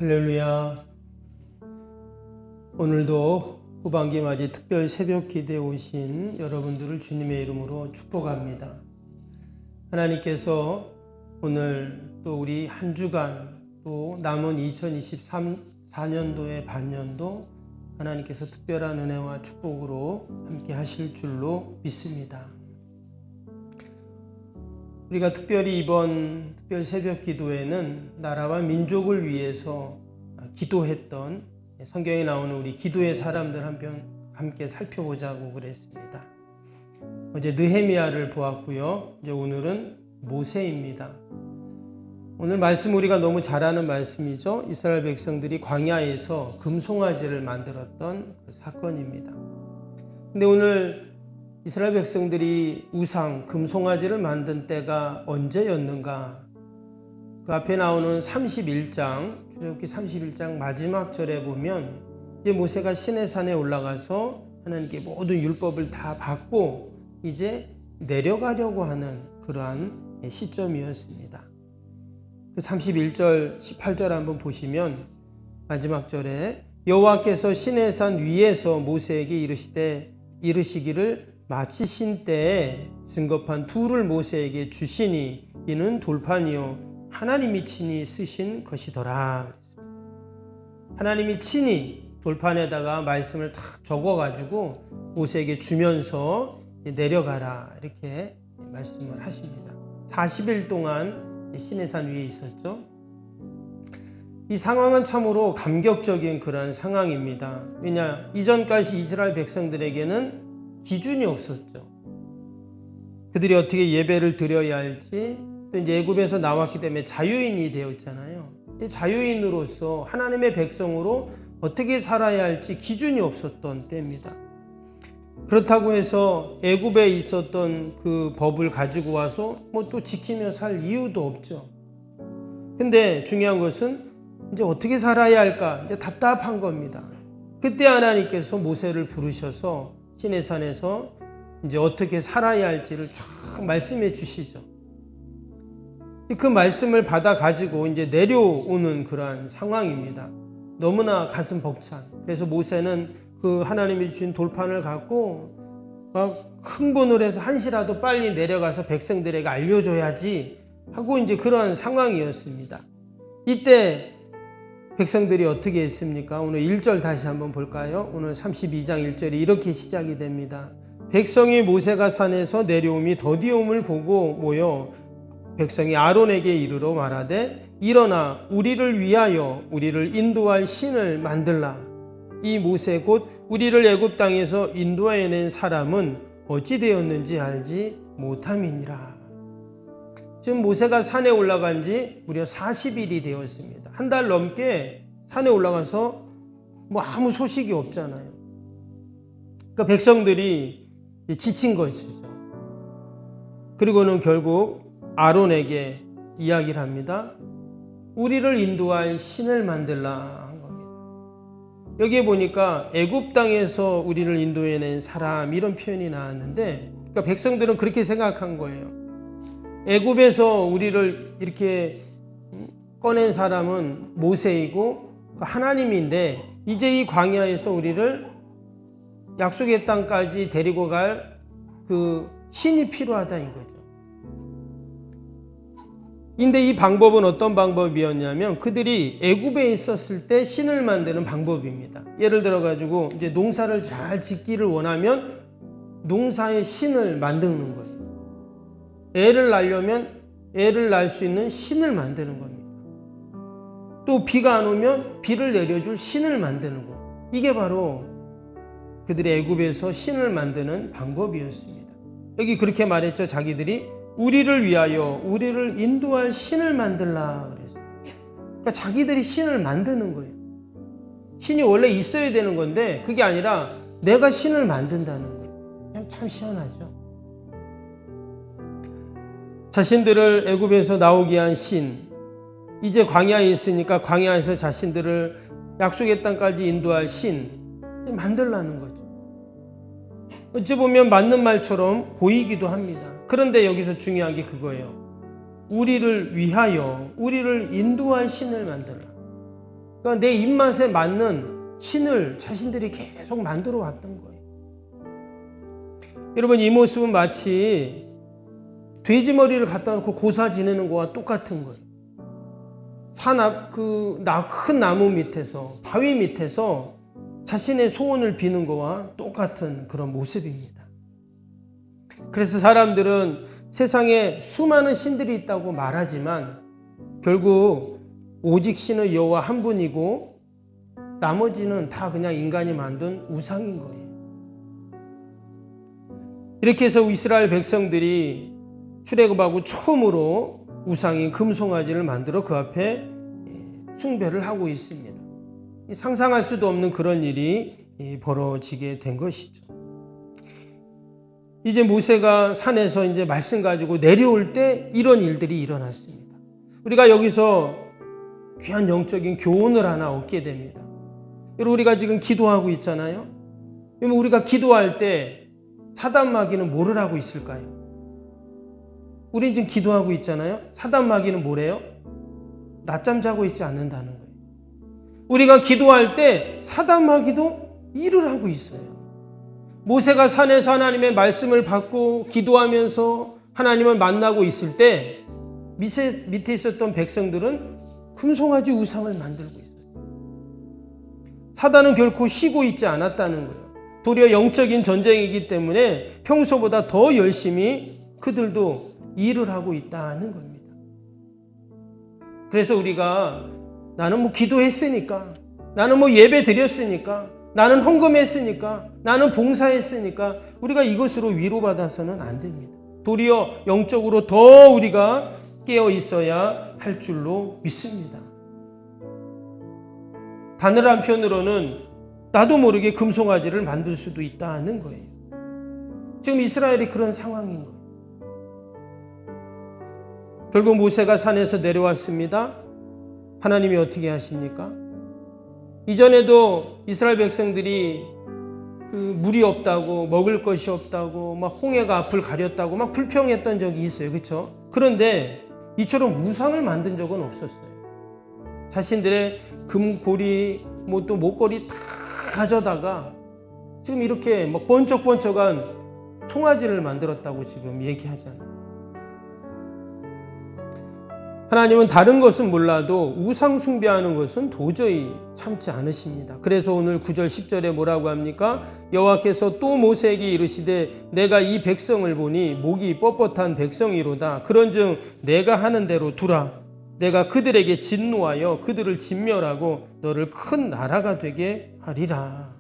할렐루야. 오늘도 후반기 맞이 특별 새벽 기도에 오신 여러분들을 주님의 이름으로 축복합니다. 하나님께서 오늘 또 우리 한 주간 또 남은 2023년도의 반년도 하나님께서 특별한 은혜와 축복으로 함께 하실 줄로 믿습니다. 우리가 특별히 이번 특별 새벽 기도에는 나라와 민족을 위해서 기도했던 성경에 나오는 우리 기도의 사람들 한편 함께 살펴보자고 그랬습니다. 어제 느헤미야를 보았고요. 이제 오늘은 모세입니다. 오늘 말씀 우리가 너무 잘 아는 말씀이죠. 이스라엘 백성들이 광야에서 금송아지를 만들었던 그 사건입니다. 근데 오늘 이스라엘 백성들이 우상, 금송아지를 만든 때가 언제였는가? 그 앞에 나오는 31장, 출애굽기 31장 마지막 절에 보면 이제 모세가 시내산에 올라가서 하나님께 모든 율법을 다 받고 이제 내려가려고 하는 그러한 시점이었습니다. 그 31절, 18절 한번 보시면 마지막 절에 여호와께서 시내산 위에서 모세에게 이르시기를 마치신 때에 증거판 둘을 모세에게 주시니 이는 돌판이요 하나님이 친히 쓰신 것이더라. 하나님이 친히 돌판에다가 말씀을 다 적어가지고 모세에게 주면서 내려가라 이렇게 말씀을 하십니다. 40일 동안 시내산 위에 있었죠. 이 상황은 참으로 감격적인 그런 상황입니다. 왜냐, 이전까지 이스라엘 백성들에게는 기준이 없었죠. 그들이 어떻게 예배를 드려야 할지, 또 이제 애굽에서 나왔기 때문에 자유인이 되었잖아요. 자유인으로서 하나님의 백성으로 어떻게 살아야 할지 기준이 없었던 때입니다. 그렇다고 해서 애굽에 있었던 그 법을 가지고 와서 뭐 또 지키며 살 이유도 없죠. 근데 중요한 것은 이제 어떻게 살아야 할까? 이제 답답한 겁니다. 그때 하나님께서 모세를 부르셔서 시내산에서 이제 어떻게 살아야 할지를 쫙 말씀해 주시죠. 그 말씀을 받아 가지고 이제 내려오는 그러한 상황입니다. 너무나 가슴 벅찬. 그래서 모세는 그 하나님이 주신 돌판을 갖고 막 흥분을 해서 한시라도 빨리 내려가서 백성들에게 알려줘야지 하고 이제 그러한 상황이었습니다. 이때 백성들이 어떻게 했습니까? 오늘 1절 다시 한번 볼까요? 오늘 32장 1절이 이렇게 시작이 됩니다. 백성이 모세가 산에서 내려옴이 더디움을 보고 모여 백성이 아론에게 이르러 말하되 일어나 우리를 위하여 우리를 인도할 신을 만들라. 이 모세 곧 우리를 애굽 땅에서 인도해낸 사람은 어찌 되었는지 알지 못함이니라. 지금 모세가 산에 올라간 지 무려 40일이 되었습니다. 한 달 넘게 산에 올라가서 뭐 아무 소식이 없잖아요. 그러니까 백성들이 지친 것이죠. 그리고는 결국 아론에게 이야기를 합니다. 우리를 인도할 신을 만들라 한 겁니다. 여기에 보니까 애굽 땅에서 우리를 인도해낸 사람 이런 표현이 나왔는데, 그러니까 백성들은 그렇게 생각한 거예요. 애굽에서 우리를 이렇게 꺼낸 사람은 모세이고 하나님인데 이제 이 광야에서 우리를 약속의 땅까지 데리고 갈 그 신이 필요하다 이거죠. 근데 이 방법은 어떤 방법이었냐면 그들이 애굽에 있었을 때 신을 만드는 방법입니다. 예를 들어 가지고 이제 농사를 잘 짓기를 원하면 농사의 신을 만드는 거예요. 애를 낳으려면 애를 낳을 수 있는 신을 만드는 겁니다. 또 비가 안 오면 비를 내려줄 신을 만드는 거. 이게 바로 그들의 애굽에서 신을 만드는 방법이었습니다. 여기 그렇게 말했죠. 자기들이 우리를 위하여 우리를 인도할 신을 만들라 그랬어요. 그러니까 자기들이 신을 만드는 거예요. 신이 원래 있어야 되는 건데 그게 아니라 내가 신을 만든다는 거예요. 그냥 참 시원하죠. 자신들을 애굽에서 나오게 한 신, 이제 광야에 있으니까 광야에서 자신들을 약속의 땅까지 인도할 신 만들라는 거죠. 어찌 보면 맞는 말처럼 보이기도 합니다. 그런데 여기서 중요한 게 그거예요. 우리를 위하여 우리를 인도할 신을 만들라. 그러니까 내 입맛에 맞는 신을 자신들이 계속 만들어 왔던 거예요. 여러분, 이 모습은 마치 돼지 머리를 갖다 놓고 고사 지내는 거와 똑같은 거예요. 큰 나무 밑에서, 바위 밑에서 자신의 소원을 비는 거와 똑같은 그런 모습입니다. 그래서 사람들은 세상에 수많은 신들이 있다고 말하지만 결국 오직 신의 여호와 한 분이고 나머지는 다 그냥 인간이 만든 우상인 거예요. 이렇게 해서 이스라엘 백성들이 출애굽하고 처음으로 우상인 금송아지를 만들어 그 앞에 숭배를 하고 있습니다. 상상할 수도 없는 그런 일이 벌어지게 된 것이죠. 이제 모세가 산에서 이제 말씀 가지고 내려올 때 이런 일들이 일어났습니다. 우리가 여기서 귀한 영적인 교훈을 하나 얻게 됩니다. 여러분, 우리가 지금 기도하고 있잖아요. 그러면 우리가 기도할 때 사단 마귀는 뭐를 하고 있을까요? 우린 지금 기도하고 있잖아요. 사단 마귀는 뭐래요? 낮잠 자고 있지 않는다는 거예요. 우리가 기도할 때 사단 마귀도 일을 하고 있어요. 모세가 산에서 하나님의 말씀을 받고 기도하면서 하나님을 만나고 있을 때 밑에 있었던 백성들은 금송아지 우상을 만들고 있었어요. 사단은 결코 쉬고 있지 않았다는 거예요. 도리어 영적인 전쟁이기 때문에 평소보다 더 열심히 그들도 일을 하고 있다는 겁니다. 그래서 우리가 나는 뭐 기도했으니까, 나는 뭐 예배 드렸으니까, 나는 헌금했으니까, 나는 봉사했으니까 우리가 이것으로 위로받아서는 안 됩니다. 도리어 영적으로 더 우리가 깨어 있어야 할 줄로 믿습니다. 다른 한편으로는 나도 모르게 금송아지를 만들 수도 있다는 거예요. 지금 이스라엘이 그런 상황인 거예요. 결국 모세가 산에서 내려왔습니다. 하나님이 어떻게 하십니까? 이전에도 이스라엘 백성들이 물이 없다고, 먹을 것이 없다고, 막 홍해가 앞을 가렸다고 막 불평했던 적이 있어요. 그렇죠? 그런데 이처럼 우상을 만든 적은 없었어요. 자신들의 금고리, 뭐 또 목걸이 다 가져다가 지금 이렇게 막 번쩍번쩍한 송아지를 만들었다고 지금 얘기하잖아요. 하나님은 다른 것은 몰라도 우상 숭배하는 것은 도저히 참지 않으십니다. 그래서 오늘 9절 10절에 뭐라고 합니까? 여호와께서 또 모세에게 이르시되 내가 이 백성을 보니 목이 뻣뻣한 백성이로다. 그런즉 내가 하는 대로 두라. 내가 그들에게 진노하여 그들을 진멸하고 너를 큰 나라가 되게 하리라.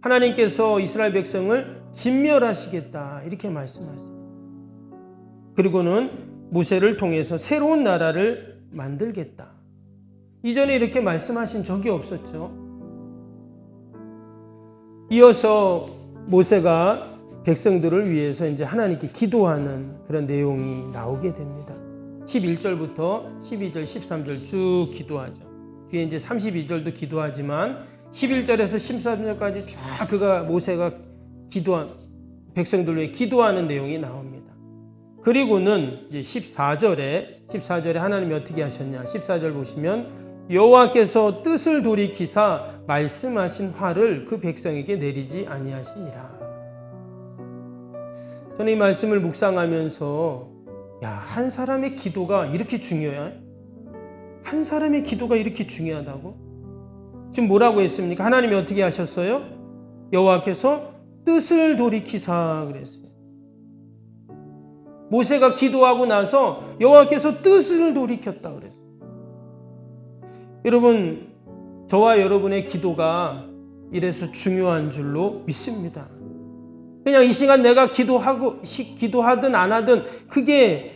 하나님께서 이스라엘 백성을 진멸하시겠다 이렇게 말씀하세요. 그리고는 모세를 통해서 새로운 나라를 만들겠다. 이전에 이렇게 말씀하신 적이 없었죠. 이어서 모세가 백성들을 위해서 이제 하나님께 기도하는 그런 내용이 나오게 됩니다. 11절부터 12절, 13절 쭉 기도하죠. 뒤에 이제 32절도 기도하지만 11절에서 13절까지 쫙 모세가 기도한 백성들 위해 기도하는 내용이 나옵니다. 그리고는 이제 14절에 하나님이 어떻게 하셨냐? 14절 보시면 여호와께서 뜻을 돌이키사 말씀하신 화를 그 백성에게 내리지 아니하시니라. 저는 이 말씀을 묵상하면서 한 사람의 기도가 이렇게 중요해? 한 사람의 기도가 이렇게 중요하다고? 지금 뭐라고 했습니까? 하나님이 어떻게 하셨어요? 여호와께서 뜻을 돌이키사 그랬어요. 모세가 기도하고 나서 여호와께서 뜻을 돌이켰다 그랬어요. 여러분, 저와 여러분의 기도가 이래서 중요한 줄로 믿습니다. 그냥 이 시간 내가 기도하든 안 하든 그게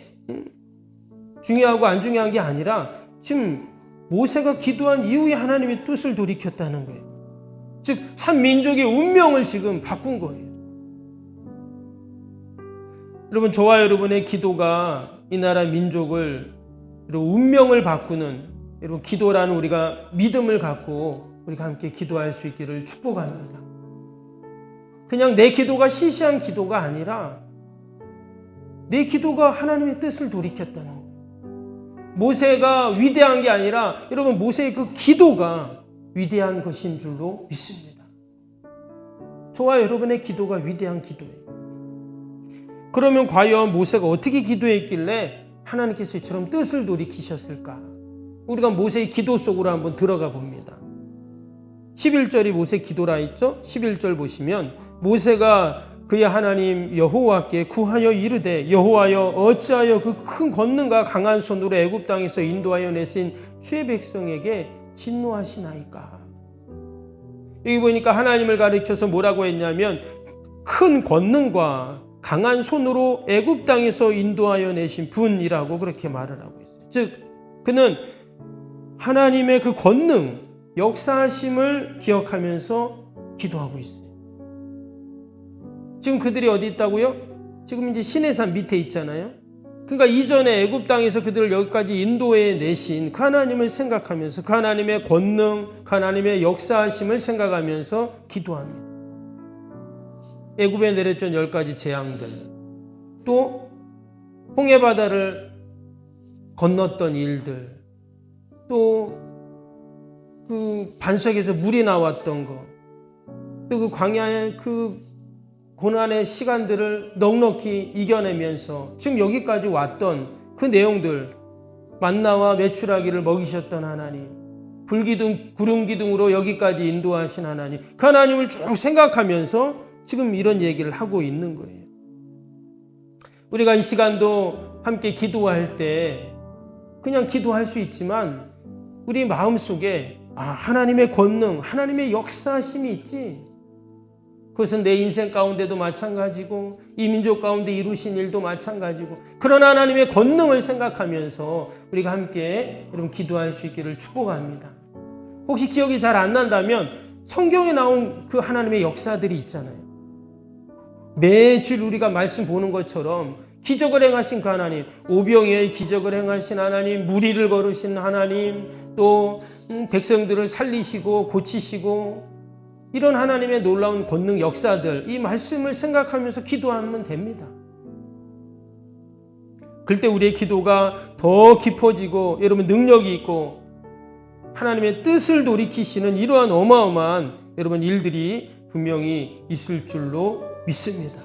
중요하고 안 중요한 게 아니라 지금 모세가 기도한 이후에 하나님이 뜻을 돌이켰다는 거예요. 즉, 한 민족의 운명을 지금 바꾼 거예요. 여러분, 저와 여러분의 기도가 이 나라 민족을 운명을 바꾸는 여러분 기도라는 우리가 믿음을 갖고 우리가 함께 기도할 수 있기를 축복합니다. 그냥 내 기도가 시시한 기도가 아니라 내 기도가 하나님의 뜻을 돌이켰다는 거예요. 모세가 위대한 게 아니라 여러분 모세의 그 기도가 위대한 것인 줄로 믿습니다. 저와 여러분의 기도가 위대한 기도예요. 그러면 과연 모세가 어떻게 기도했길래 하나님께서 이처럼 뜻을 돌이키셨을까? 우리가 모세의 기도 속으로 한번 들어가 봅니다. 11절이 모세 기도라 했죠? 11절 보시면 모세가 그의 하나님 여호와께 구하여 이르되 여호와여 어찌하여 그 큰 권능과 강한 손으로 애굽 땅에서 인도하여 내신 주의 백성에게 진노하시나이까? 여기 보니까 하나님을 가리켜서 뭐라고 했냐면 큰 권능과 강한 손으로 애굽 땅에서 인도하여 내신 분이라고 그렇게 말을 하고 있어요. 즉 그는 하나님의 그 권능, 역사하심을 기억하면서 기도하고 있어요. 지금 그들이 어디 있다고요? 지금 이제 시내산 밑에 있잖아요. 그러니까 이전에 애굽 땅에서 그들을 여기까지 인도해 내신 그 하나님을 생각하면서 그 하나님의 권능, 그 하나님의 역사하심을 생각하면서 기도합니다. 애굽에 내렸던 10가지 재앙들, 또 홍해바다를 건넜던 일들, 또 그 반석에서 물이 나왔던 것, 또 그 광야의 그 고난의 시간들을 넉넉히 이겨내면서 지금 여기까지 왔던 그 내용들, 만나와 메추라기를 먹이셨던 하나님, 불기둥, 구름기둥으로 여기까지 인도하신 하나님, 그 하나님을 쭉 생각하면서 지금 이런 얘기를 하고 있는 거예요. 우리가 이 시간도 함께 기도할 때 그냥 기도할 수 있지만 우리 마음속에 하나님의 권능, 하나님의 역사심이 있지. 그것은 내 인생 가운데도 마찬가지고 이 민족 가운데 이루신 일도 마찬가지고 그런 하나님의 권능을 생각하면서 우리가 함께 여러분 기도할 수 있기를 축복합니다. 혹시 기억이 잘 안 난다면 성경에 나온 그 하나님의 역사들이 있잖아요. 매주 우리가 말씀 보는 것처럼 기적을 행하신 그 하나님, 오병이어의 기적을 행하신 하나님, 무리를 걸으신 하나님, 또 백성들을 살리시고 고치시고 이런 하나님의 놀라운 권능 역사들, 이 말씀을 생각하면서 기도하면 됩니다. 그때 우리의 기도가 더 깊어지고 여러분 능력이 있고 하나님의 뜻을 돌이키시는 이러한 어마어마한 여러분 일들이 분명히 있을 줄로 믿습니다.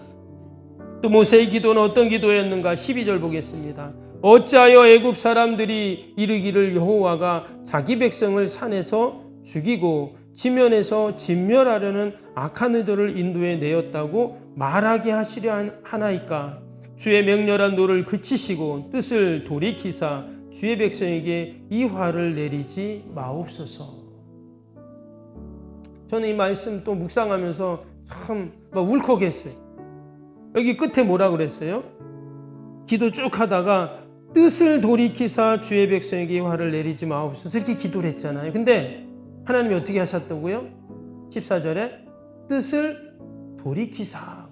또 모세의 기도는 어떤 기도였는가? 12절 보겠습니다. 어찌하여 애굽 사람들이 이르기를 여호와가 자기 백성을 산에서 죽이고 지면에서 진멸하려는 악한 의도를 인도해 내었다고 말하게 하시려 하나이까? 주의 맹렬한 노를 그치시고 뜻을 돌이키사 주의 백성에게 이 화를 내리지 마옵소서. 저는 이 말씀 또 묵상하면서 참 울컥했어요. 여기 끝에 뭐라 그랬어요? 기도 쭉 하다가 뜻을 돌이키사 주의 백성에게 화를 내리지 마옵소서 이렇게 기도를 했잖아요. 근데 하나님이 어떻게 하셨다고요? 14절에 뜻을 돌이키사.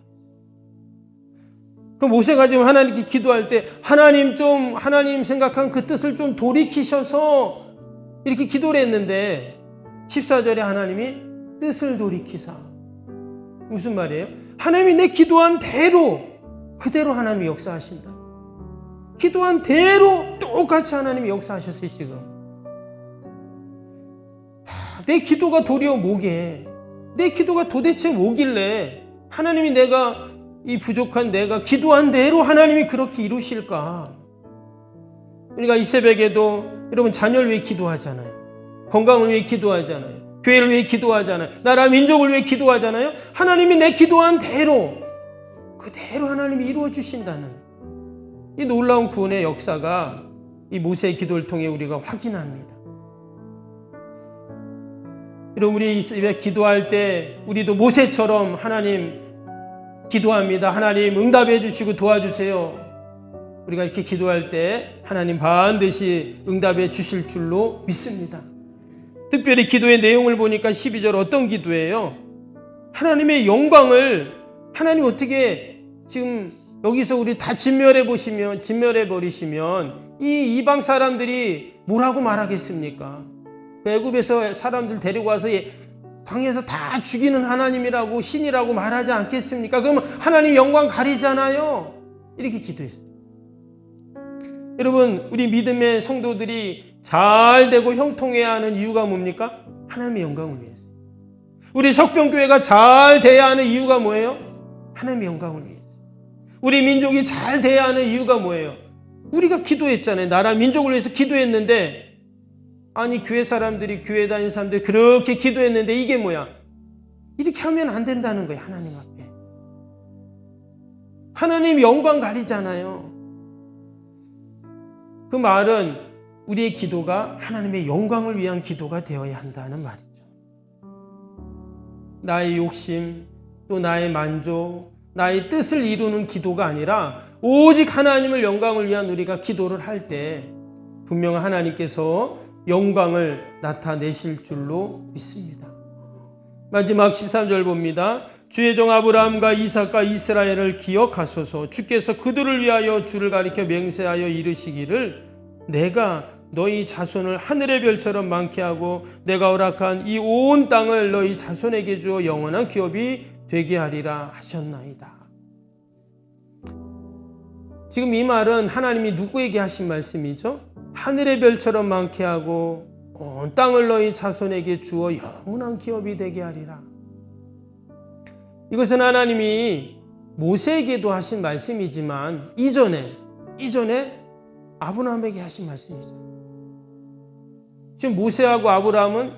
그럼 모세가 지금 하나님께 기도할 때 하나님 생각한 그 뜻을 좀 돌이키셔서 이렇게 기도를 했는데 14절에 하나님이 뜻을 돌이키사. 무슨 말이에요? 하나님이 내 기도한 대로 그대로 하나님이 역사하신다. 기도한 대로 똑같이 하나님이 역사하셨어요. 지금 내 기도가 도리어 뭐게? 내 기도가 도대체 뭐길래 하나님이 내가 이 부족한 내가 기도한 대로 하나님이 그렇게 이루실까? 우리가 이 새벽에도 여러분 자녀를 위해 기도하잖아요. 건강을 위해 기도하잖아요. 교회를 위해 기도하잖아요. 나라 민족을 위해 기도하잖아요. 하나님이 내 기도한 대로 그대로 하나님이 이루어 주신다는 이 놀라운 구원의 역사가 이 모세의 기도를 통해 우리가 확인합니다. 여러분 우리 이 새벽 기도할 때 우리도 모세처럼 하나님 기도합니다. 하나님 응답해 주시고 도와주세요. 우리가 이렇게 기도할 때 하나님 반드시 응답해 주실 줄로 믿습니다. 특별히 기도의 내용을 보니까 12절 어떤 기도예요? 하나님의 영광을 하나님 어떻게 지금 여기서 우리 다 진멸해 버리시면 이 이방 사람들이 뭐라고 말하겠습니까? 애굽에서 사람들 데리고 와서 광야에서 다 죽이는 하나님이라고 신이라고 말하지 않겠습니까? 그러면 하나님 영광 가리잖아요. 이렇게 기도했어요. 여러분, 우리 믿음의 성도들이 잘 되고 형통해야 하는 이유가 뭡니까? 하나님의 영광을 위해서. 우리 석병교회가 잘 돼야 하는 이유가 뭐예요? 하나님의 영광을 위해서. 우리 민족이 잘 돼야 하는 이유가 뭐예요? 우리가 기도했잖아요. 나라 민족을 위해서 기도했는데, 아니 교회 사람들이, 교회 다니는 사람들이 그렇게 기도했는데 이게 뭐야? 이렇게 하면 안 된다는 거예요. 하나님 앞에. 하나님 영광 가리잖아요. 그 말은 우리의 기도가 하나님의 영광을 위한 기도가 되어야 한다는 말이죠. 나의 욕심, 또 나의 만족, 나의 뜻을 이루는 기도가 아니라 오직 하나님을 영광을 위한 우리가 기도를 할 때 분명 하나님께서 영광을 나타내실 줄로 믿습니다. 마지막 13절 봅니다. 주의 종 아브라함과 이삭과 이스라엘을 기억하소서. 주께서 그들을 위하여 주를 가리켜 맹세하여 이르시기를 내가 너희 자손을 하늘의 별처럼 많게 하고 내가 허락한 이 온 땅을 너희 자손에게 주어 영원한 기업이 되게 하리라 하셨나이다. 지금 이 말은 하나님이 누구에게 하신 말씀이죠? 하늘의 별처럼 많게 하고 온 땅을 너희 자손에게 주어 영원한 기업이 되게 하리라. 이것은 하나님이 모세에게도 하신 말씀이지만 이전에 아브라함에게 하신 말씀이죠. 지금 모세하고 아브라함은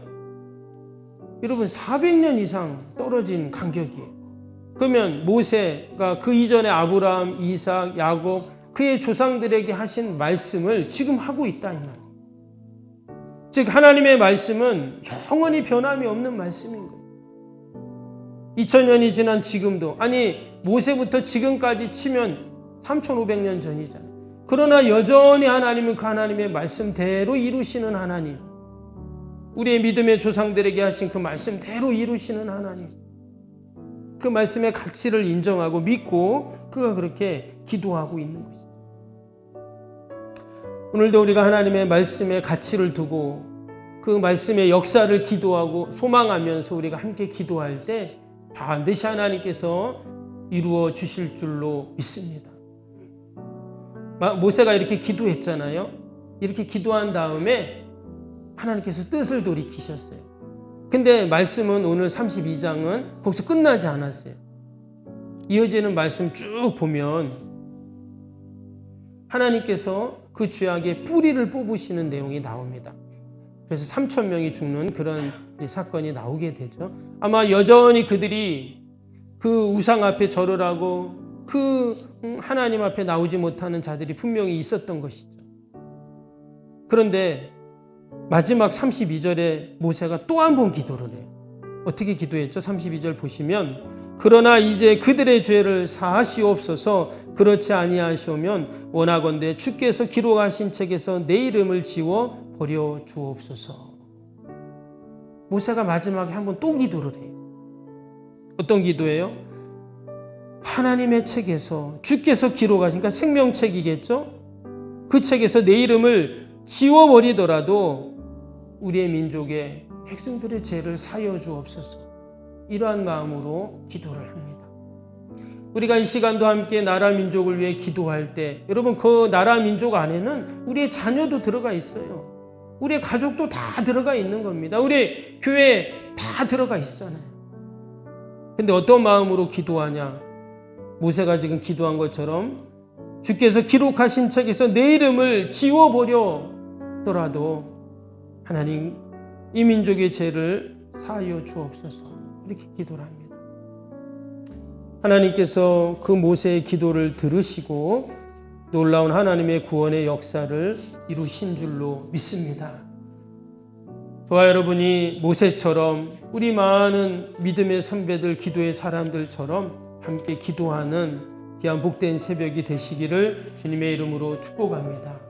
여러분 400년 이상 떨어진 간격이에요. 그러면 모세가 그 이전에 아브라함, 이삭, 야곱 그의 조상들에게 하신 말씀을 지금 하고 있다 이 말이에요. 즉 하나님의 말씀은 영원히 변함이 없는 말씀인 거예요. 2000년이 지난 지금도, 아니 모세부터 지금까지 치면 3500년 전이잖아요. 그러나 여전히 하나님은 그 하나님의 말씀대로 이루시는 하나님, 우리의 믿음의 조상들에게 하신 그 말씀대로 이루시는 하나님, 그 말씀의 가치를 인정하고 믿고 그가 그렇게 기도하고 있는 것이죠. 오늘도 우리가 하나님의 말씀의 가치를 두고 그 말씀의 역사를 기도하고 소망하면서 우리가 함께 기도할 때 반드시 하나님께서 이루어 주실 줄로 믿습니다. 모세가 이렇게 기도했잖아요. 이렇게 기도한 다음에 하나님께서 뜻을 돌이키셨어요. 근데 말씀은 오늘 32장은 거기서 끝나지 않았어요. 이어지는 말씀 쭉 보면 하나님께서 그 죄악의 뿌리를 뽑으시는 내용이 나옵니다. 그래서 3,000명이 죽는 그런 사건이 나오게 되죠. 아마 여전히 그들이 그 우상 앞에 절을 하고 그 하나님 앞에 나오지 못하는 자들이 분명히 있었던 것이죠. 그런데 마지막 32절에 모세가 또 한 번 기도를 해요. 어떻게 기도했죠? 32절 보시면 그러나 이제 그들의 죄를 사하시옵소서. 그렇지 아니하시오면 원하건대 주께서 기록하신 책에서 내 이름을 지워 버려 주옵소서. 모세가 마지막에 한 번 또 기도를 해요. 어떤 기도예요? 하나님의 책에서 주께서 기록하신, 그러니까 생명책이겠죠? 그 책에서 내 이름을 지워버리더라도 우리의 민족의 백성들의 죄를 사여 주옵소서. 이러한 마음으로 기도를 합니다. 우리가 이 시간도 함께 나라 민족을 위해 기도할 때 여러분 그 나라 민족 안에는 우리의 자녀도 들어가 있어요. 우리의 가족도 다 들어가 있는 겁니다. 우리 교회 다 들어가 있잖아요. 근데 어떤 마음으로 기도하냐? 모세가 지금 것처럼 주께서 기록하신 책에서 내 이름을 지워버려더라도 하나님 이 민족의 죄를 사하여 주옵소서. 이렇게 기도를 합니다. 하나님께서 그 모세의 기도를 들으시고 놀라운 하나님의 구원의 역사를 이루신 줄로 믿습니다. 저와 여러분이 모세처럼 우리 많은 믿음의 선배들, 기도의 사람들처럼 함께 기도하는 귀한 복된 새벽이 되시기를 주님의 이름으로 축복합니다.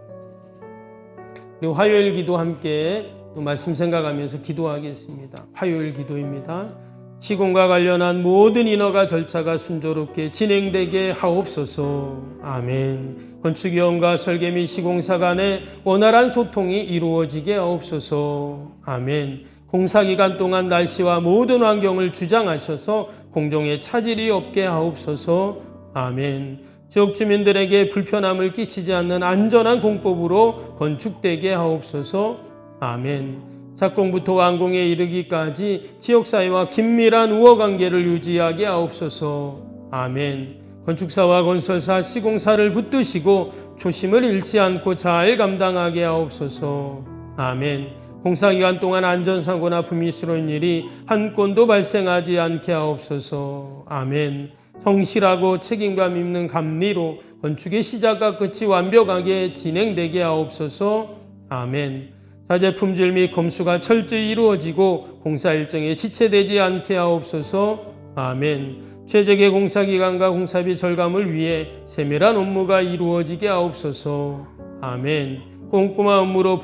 화요일 기도 함께 말씀 생각하면서 기도하겠습니다. 화요일 기도입니다. 시공과 관련한 모든 인허가 절차가 순조롭게 진행되게 하옵소서. 아멘. 건축위원과 설계 및 시공사 간의 원활한 소통이 이루어지게 하옵소서. 아멘. 공사기간 동안 날씨와 모든 환경을 주장하셔서 공정에 차질이 없게 하옵소서. 아멘. 지역 주민들에게 불편함을 끼치지 않는 안전한 공법으로 건축되게 하옵소서. 아멘. 착공부터 완공에 이르기까지 지역사회와 긴밀한 우호관계를 유지하게 하옵소서. 아멘. 건축사와 건설사, 시공사를 붙드시고 초심을 잃지 않고 잘 감당하게 하옵소서. 아멘. 공사기간 동안 안전사고나 불미스러운 일이 한 건도 발생하지 않게 하옵소서. 아멘. 성실하고 책임감 있는 감리로 건축의 시작과 끝이 완벽하게 진행되게 하옵소서. 아멘. 자재 품질 및 검수가 철저히 이루어지고 공사 일정에 지체되지 않게 하옵소서. 아멘. 최적의 공사기간과 공사비 절감을 위해 세밀한 업무가 이루어지게 하옵소서. 아멘. 꼼꼼한 업무로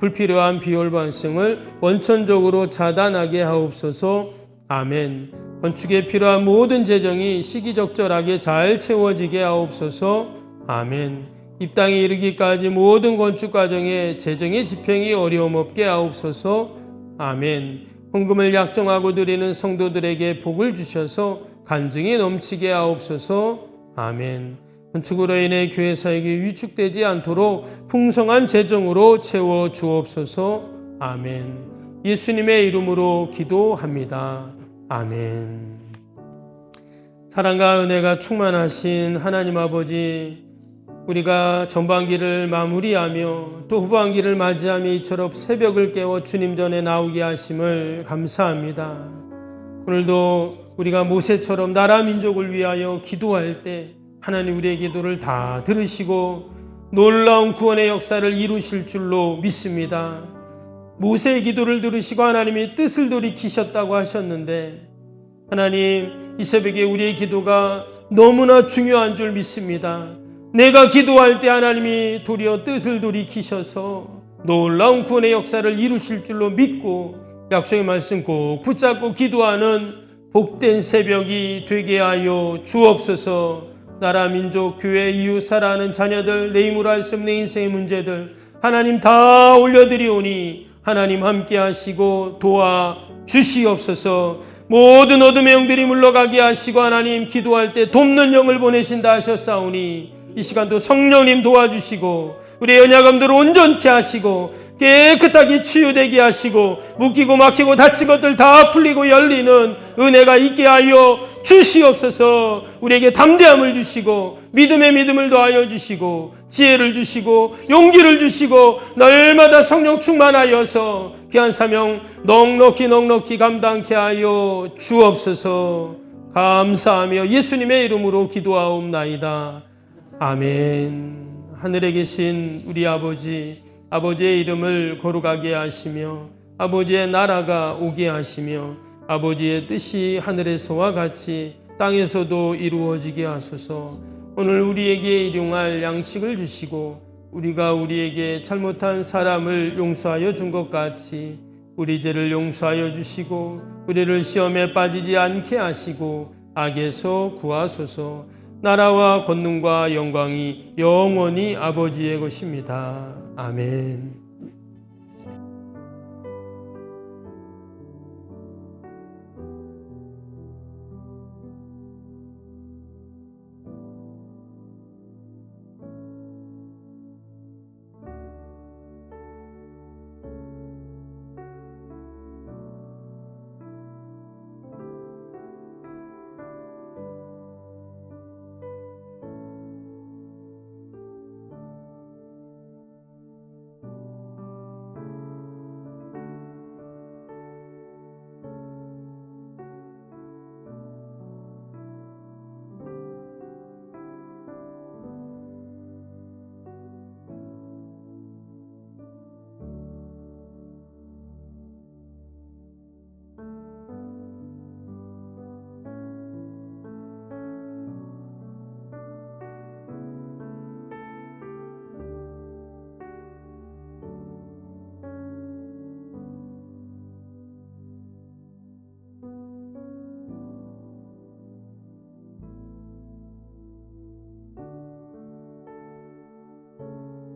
불필요한 비효율 발생을 원천적으로 차단하게 하옵소서. 아멘. 건축에 필요한 모든 재정이 시기적절하게 잘 채워지게 하옵소서. 아멘. 입당에 이르기까지 모든 건축 과정에 재정의 집행이 어려움 없게 하옵소서. 아멘. 헌금을 약정하고 드리는 성도들에게 복을 주셔서 간증이 넘치게 하옵소서. 아멘. 건축으로 인해 교회 사역이 위축되지 않도록 풍성한 재정으로 채워 주옵소서. 아멘. 예수님의 이름으로 기도합니다. 아멘. 사랑과 은혜가 충만하신 하나님 아버지, 우리가 전반기를 마무리하며 또 후반기를 맞이하며 이처럼 새벽을 깨워 주님 전에 나오게 하심을 감사합니다. 오늘도 우리가 모세처럼 나라 민족을 위하여 기도할 때 하나님 우리의 기도를 다 들으시고 놀라운 구원의 역사를 이루실 줄로 믿습니다. 모세의 기도를 들으시고 하나님이 뜻을 돌이키셨다고 하셨는데, 하나님 이 새벽에 우리의 기도가 너무나 중요한 줄 믿습니다. 내가 기도할 때 하나님이 도리어 뜻을 돌이키셔서 놀라운 구원의 역사를 이루실 줄로 믿고 약속의 말씀 꼭 붙잡고 기도하는 복된 새벽이 되게 하여 주옵소서. 나라, 민족, 교회, 이웃, 사랑하는 자녀들, 내 힘으로 할 수 없는 인생의 문제들 하나님 다 올려드리오니 하나님 함께 하시고 도와 주시옵소서. 모든 어둠의 영들이 물러가게 하시고 하나님 기도할 때 돕는 영을 보내신다 하셨사오니 이 시간도 성령님 도와주시고 우리의 연약함들을 온전케 하시고 깨끗하게 치유되게 하시고 묶이고 막히고 닫힌 것들 다 풀리고 열리는 은혜가 있게 하여 주시옵소서. 우리에게 담대함을 주시고 믿음의 믿음을 더하여 주시고 지혜를 주시고 용기를 주시고 날마다 성령 충만하여서 귀한 사명 넉넉히 감당케 하여 주옵소서. 감사하며 예수님의 이름으로 기도하옵나이다. 아멘. 하늘에 계신 우리 아버지, 아버지의 이름을 거룩하게 하시며 아버지의 나라가 오게 하시며 아버지의 뜻이 하늘에서와 같이 땅에서도 이루어지게 하소서. 오늘 우리에게 일용할 양식을 주시고 우리가 우리에게 잘못한 사람을 용서하여 준 것 같이 우리 죄를 용서하여 주시고 우리를 시험에 빠지지 않게 하시고 악에서 구하소서. 나라와 권능과 영광이 영원히 아버지의 것입니다. 아멘.